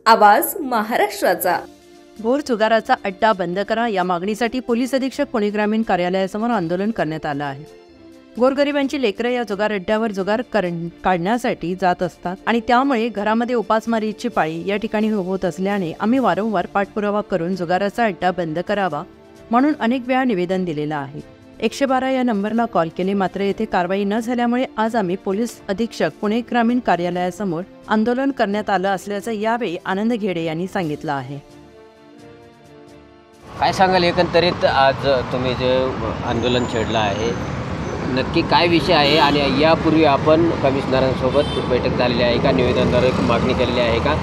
आवाज महाराष्ट्राचा। भोर जुगाराचा अड्डा बंद करा या मागणीसाठी पोलीस अधीक्षक पुणे ग्रामीण कार्यालयासमोर आंदोलन करण्यात आलं आहे। गोरगरिबांची लेकरं या जुगार अड्ड्यावर जुगार काढण्यासाठी जात असतात आणि त्यामुळे घरामध्ये उपासमारीची पाळी या ठिकाणी होत असल्याने आम्ही वारंवार पाठपुरावा करून जुगाराचा अड्डा बंद करावा म्हणून अनेक वेळा निवेदन दिलेलं आहे। 112 या नंबरला कॉल केले, मात्र येथे कारवाई न झाल्यामुळे आज आम्ही पोलीस अधीक्षक पुणे ग्रामीण कार्यालयासमोर आंदोलन करण्यात आलं असल्याचं यावेळी आनंद घेडे यांनी सांगितलं आहे। काय सांगाल एकंदरीत आज तुम्ही जे आंदोलन छेडलं आहे, नक्की काय विषय आहे आणि यापूर्वी आपण कमिशनरांसोबत बैठक झालेली आहे का, निवेदनाद्वारे मागणी केलेली आहे का,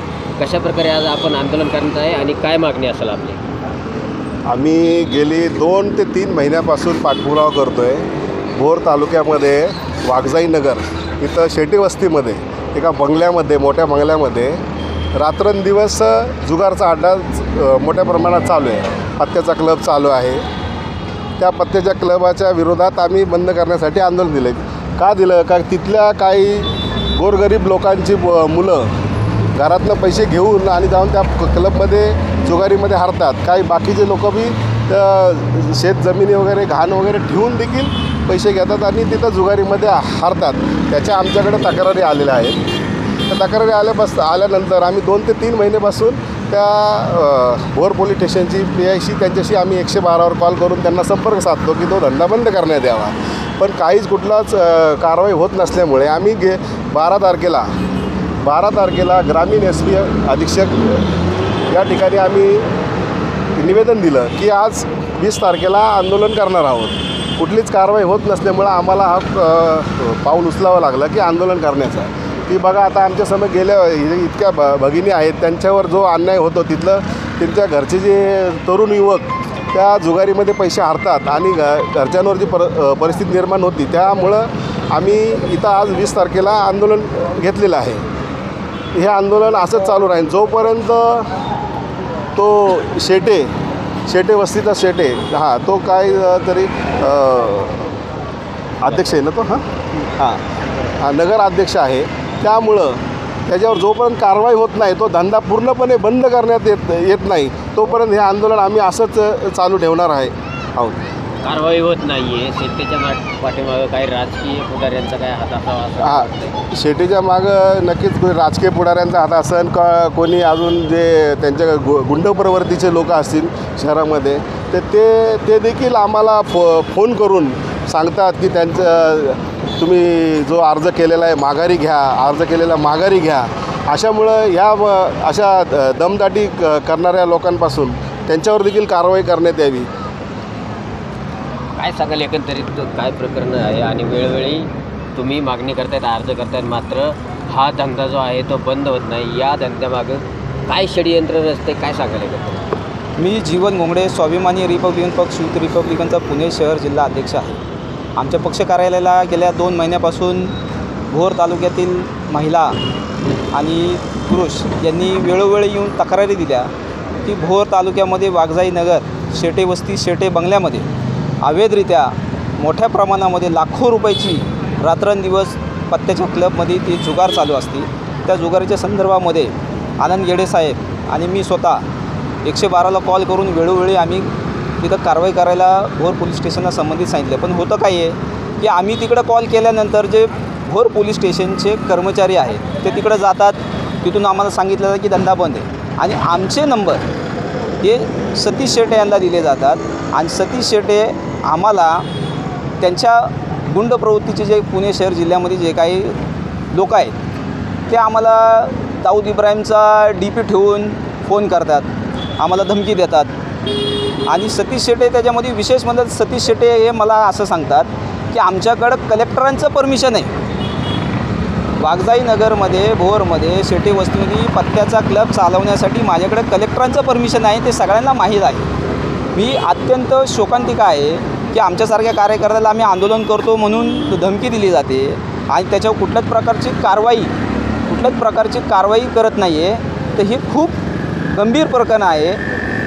कशा प्रकारे आज आपण आंदोलन करत आहे आणि काय मागणी असेल आपली? आम्ही गेली 2 ते 3 महिन्यापासून पाठपुरावा करतो आहे। भोर तालुक्यामध्ये वाघजाई नगर इथं शेटी वस्तीमध्ये एका बंगल्यामध्ये, मोठ्या बंगल्यामध्ये रात्रंदिवस जुगारचा अड्डा मोठ्या प्रमाणात चालू आहे। पत्त्याचा क्लब चालू आहे। त्या पत्त्याच्या क्लबाच्या विरोधात आम्ही बंद करण्यासाठी आंदोलन दिले। का दिलं? का तिथल्या काही गोरगरीब लोकांची मुलं घरातनं पैसे घेऊन आणि जाऊन त्या क्लबमध्ये जुगारीमध्ये हरतात। काही बाकीचे लोक बी शेत जमिनी वगैरे घाण वगैरे ठेवून देखील पैसे घेतात आणि तिथं जुगारीमध्ये हरतात। त्याच्या आमच्याकडे तक्रारी आलेल्या आहेत। त्या तक्रारी आल्यानंतर आम्ही 2 ते 3 महिन्यापासून त्या भोर पोलीस स्टेशनची PIशी त्यांच्याशी आम्ही 112वर कॉल करून त्यांना संपर्क साधतो की तो धंदा बंद करण्यात यावा, पण काहीच कुठलाच कारवाई होत नसल्यामुळे आम्ही 12 तारखेला ग्रामीण SP अधीक्षक या ठिकाणी आम्ही निवेदन दिलं की आज 20 तारखेला आंदोलन करणार आहोत। कुठलीच कारवाई होत नसल्यामुळं आम्हाला हा पाऊल उचलावं लागलं की आंदोलन करण्याचा। की बघा आता आमच्यासमोर गेल्या इतक्या भगिनी आहेत, त्यांच्यावर जो अन्याय होतो तिथलं त्यांच्या घरचे जे तरुण युवक त्या जुगारीमध्ये पैसे हरतात आणि घरच्यांवर जी परिस्थिती निर्माण होती, त्यामुळं आम्ही इथं आज 20 तारखेला आंदोलन घेतलेलं आहे। हे आंदोलन असंच चालू राहील जोपर्यंत तो शेटे वस्तीचा शेटे तो काय तरी अध्यक्ष आहे ना तो नगर अध्यक्ष आहे। त्यामुळं त्याच्यावर जोपर्यंत कारवाई होत नाही, तो धंदा पूर्णपणे बंद करण्यात येत नाही, तोपर्यंत हे आंदोलन आम्ही असंच चालू ठेवणार आहोत। कारवाई होत नाही आहे, शेतीच्या पाठीमागं काही राजकीय पुढाऱ्यांचा काय हात असावा? शेतीच्या मागं नक्कीच राजकीय पुढाऱ्यांचा हात असेल का कोणी अजून जे त्यांच्या गुंड प्रवृत्तीचे लोक असतील शहरामध्ये, तर ते देखील आम्हाला फोन करून सांगतात की तुम्ही जो अर्ज केलेला आहे माघारी घ्या। अशामुळं अशा दमदाटी करणाऱ्या लोकांपासून त्यांच्यावर देखील कारवाई करण्यात यावी। काय सांगाल एकंदरीत काय प्रकरण आहे आणि वेळोवेळी तुम्ही मागणी करतायत, अर्ज करतायत, मात्र हा धंदा जो आहे तो बंद होत नाही, या धंद्यामागं काय षडयंत्र रचते, काय सांगाल एकंदरीत? मी जीवन घोंगडे, स्वाभिमानी रिपब्लिकन पक्ष युथ रिपब्लिकनचा पुणे शहर जिल्हा अध्यक्ष आहे। आमच्या पक्ष कार्यालयाला गेल्या 2 महिन्यापासून भोर तालुक्यातील महिला आणि पुरुष यांनी वेळोवेळी येऊन तक्रारी दिल्या की भोर तालुक्यामध्ये वाघजाई नगर शेटे वस्ती शेटे बंगल्यामध्ये अवैधरित्या मोठ्या प्रमाणामध्ये लाखो रुपयाची रात्रंदिवस पत्त्याच्या क्लबमध्ये ती जुगार चालू असते। त्या जुगारीच्या संदर्भामध्ये आनंद घेडे साहेब आणि मी स्वतः 112ला कॉल करून वेळोवेळी आम्ही तिथं कारवाई करायला भोर पोलीस स्टेशनला संबंधित सांगितलं, पण होतं काय आहे की आम्ही तिकडं कॉल केल्यानंतर जे भोर पोलीस स्टेशनचे कर्मचारी आहेत ते तिकडं जातात, तिथून आम्हाला सांगितलं जातं की धंदा बंद आहे आणि आमचे नंबर हे सतीश शेटे यांना दिले जातात आणि सतीश शेटे आम्हाला त्यांच्या गुंड प्रवृत्तीचे जे पुणे शहर जिल्ह्यामध्ये जे काही लोक आहेत ते आम्हाला दाऊद इब्राहिमचा DP ठेवून फोन करतात, आम्हाला धमकी देतात आणि सतीश शेटे त्याच्यामध्ये विशेष म्हणजे सतीश शेटे हे मला असं सांगतात की आमच्याकडं कलेक्टरांचं परमिशन आहे। वाघजाई नगरमध्ये भोरमध्ये शेटे वस्तीमध्ये पत्त्याचा क्लब चालवण्यासाठी माझ्याकडे कलेक्टरांचं परमिशन आहे, ते सगळ्यांना माहीत आहे। मी अत्यंत शोकांतिका आहे की आमच्यासारख्या कार्यकर्त्याला आम्ही आंदोलन करतो म्हणून धमकी दिली जाते आणि त्याच्यावर कुठल्याच प्रकारची कारवाई करत नाही आहे। तर हे खूप गंभीर प्रकरण आहे।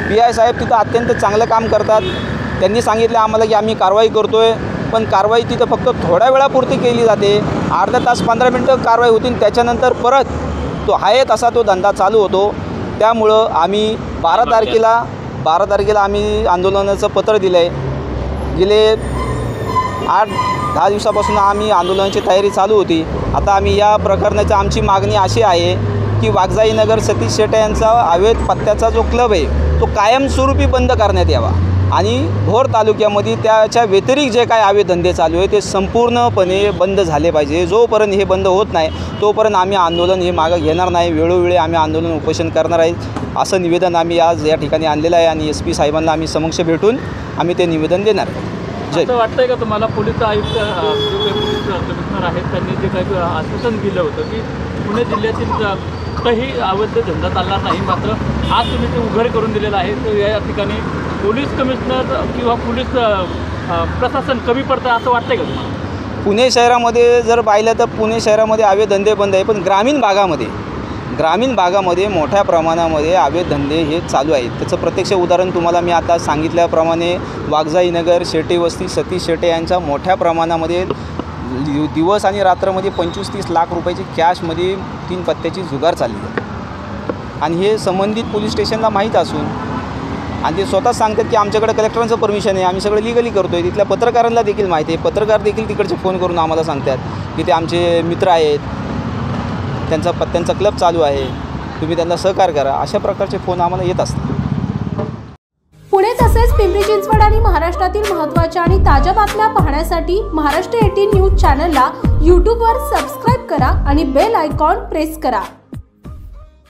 PI साहेब तिथं अत्यंत चांगलं काम करतात, त्यांनी सांगितलं आम्हाला की आम्ही कारवाई करतो आहे, पण कारवाई तिथं फक्त थोड्या वेळापुरती केली जाते, अर्धा तास 15 मिनटं कारवाई होती, त्याच्यानंतर परत तो आहे तसा तो धंदा चालू होतो। त्यामुळं आम्ही 12 तारखेला आम्ही आंदोलनाचं पत्र दिलं आहे. गेले 8-10 दिवसापासून आम्ही आंदोलनाची तयारी चालू होती. आता आम्ही या प्रकरणाची आमची मागणी अशी आहे की वाघजाई नगर सतीश शेटे यांचा अवैध पत्त्याचा जो क्लब आहे तो कायमस्वरूपी बंद करण्यात यावा आणि भोर तालुक्यामध्ये त्याच्या व्यतिरिक्त जे काय अवैध धंदे चालू आहे ते संपूर्णपणे बंद झाले पाहिजे. जोपर्यंत हे बंद होत नाही तोपर्यंत आम्ही आंदोलन हे मागं घेणार नाही. वेळोवेळी आम्ही आंदोलन उपोषण करणार आहे असं निवेदन आम्ही आज या ठिकाणी आणलेलं आहे आणि SP साहेबांना आम्ही समक्ष भेटून आम्ही ते निवेदन देणार आहे. असं वाटतंय का तुम्हाला पोलीस आयुक्त जे काही पोलीस कमिशनर आहेत त्यांनी जे काही आश्वासन दिलं होतं की पुणे जिल्ह्यातील कुठंही अवैध धंदा चालणार नाही, मात्र आज तुम्ही ते उघड करून दिलेलं आहे. तर या ठिकाणी पोलीस कमिशनर किंवा पोलीस प्रशासन कमी पडतं असं वाटतंय का तुम्हाला? पुणे शहरामध्ये जर पाहिलं तर पुणे शहरामध्ये अवैध धंदे बंद आहे, पण ग्रामीण भागामध्ये मोठ्या प्रमाणामध्ये अवैध धंदे हे चालू आहेत. त्याचं प्रत्यक्ष उदाहरण तुम्हाला मी आता सांगितल्याप्रमाणे वाघजाई नगर, शेटे वस्ती, सतीश शेटे यांच्या मोठ्या प्रमाणामध्ये दिवस आणि रात्रमध्ये 25-30 लाख रुपयाची कॅशमध्ये 3 पत्त्याची जुगार चालली आहे आणि हे संबंधित पोलीस स्टेशनला माहीत असून आणि ते स्वतःच सांगतात की आमच्याकडे कलेक्टरांचं परमिशन आहे, आम्ही सगळं लिगली करतो आहे. तिथल्या पत्रकारांना देखील माहिती आहे. पत्रकार देखील तिकडचे फोन करून आम्हाला सांगतात की ते आमचे मित्र आहेत, त्यांचा क्लब चालू आहे, तुम्ही त्यांना सहकार्य करा. अशा प्रकारचे फोन आम्हाला येत असतात. पुणे तसेच पिंपरी चिंचवड आणि महाराष्ट्रातील महत्त्वाच्या आणि ताज्या बातम्या पाहण्यासाठी महाराष्ट्र 18 न्यूज चॅनलला यूट्यूबवर सबस्क्राईब करा आणि बेल आयकॉन प्रेस करा.